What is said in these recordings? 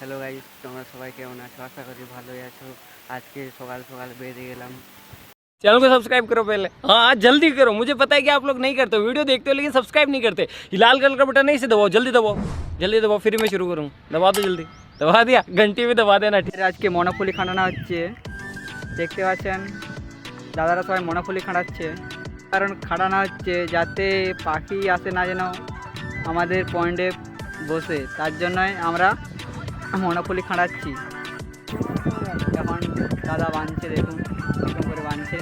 Hello guys, তোমরা সবাই কেমন আছো? আশা করি ভালোই আছো। আজকে সকাল সকাল বেরিয়ে গেলাম। चैनल को सब्सक्राइब करो पहले। हाँ जल्दी करो, मुझे पता है कि आप लोग नहीं करते हो, वीडियो देखते हो लेकिन सब्सक्राइब नहीं करते। ये लाल कलर का बटन नहीं से दबाओ, जल्दी दबाओ, जल्दी दबाओ, फिर मैं शुरू करूँ। दबा दो जल्दी, दबा दिया, घंटी भी दबा देना। আজকে মনোপলি খাটানো হচ্ছে, দেখতে পাচ্ছেন দাদারা সবাই মনোপলি খাটাচ্ছে। কারণ খাটানো হচ্ছে যাতে পাখি আসে না যেন আমাদের পয়েন্টে বসে, তার জন্যই আমরা মনোপলি খাটাচ্ছি। এখন দাদা বাঁধছে, দেখুন এরকম করে বাঁধছে।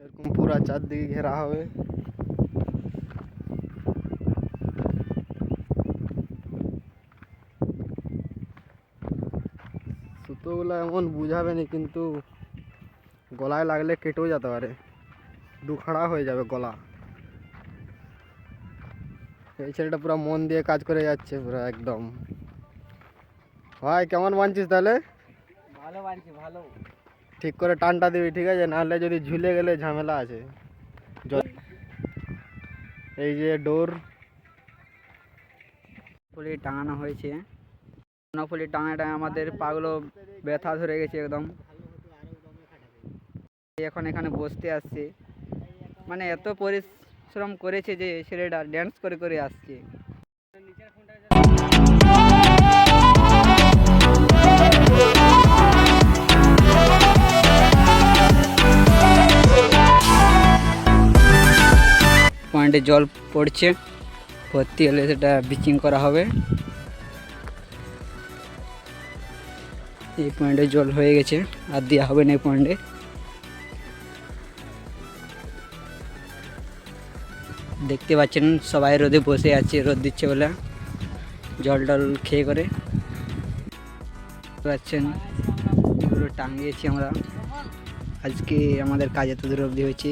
এরকম পুরা চারদিকে ঘেরা হবে। সুতোগুলো এমন বুঝাবে না, কিন্তু গলায় লাগলে কেটেও যেতে পারে, দুখাড়া হয়ে যাবে গলা। এই ছেলেটা পুরো মন দিয়ে কাজ করে যাচ্ছে, পুরো একদম। ভাই কেমন বানছিস তাহলে? ভালো বাঁধছি, ভালো। ঠিক করে টানটা দিবি, ঠিক আছে? নাহলে যদি ঝুলে গেলে ঝামেলা আছে। এই যে ডোর ফুলি টাঙানো হয়েছে। ফুলি টাঙাটা আমাদের পাগুলো ব্যথা ধরে গেছে একদম। এখন এখানে বসতে আসছে, মানে এত পরিশ্রম করেছে যে ছেলেটা ড্যান্স করে করে আসছে। পয়েন্টে জল পড়ছে, ভর্তি হলে সেটা ব্লিচিং করা হবে। এই পয়েন্টে জল হয়ে গেছে, আর দেওয়া হবে না এই পয়েন্টে। দেখতে পাচ্ছেন সবাই রোদে বসে আছে, রোদ দিচ্ছে বলে জল টল খেয়ে করে। পাচ্ছেন এগুলো টাঙিয়েছি আমরা। আজকে আমাদের কাজ এত দূর অবধি হয়েছে।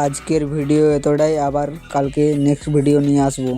আজকের ভিডিও এতটাই, আবার কালকে নেক্সট ভিডিও নিয়ে আসবো।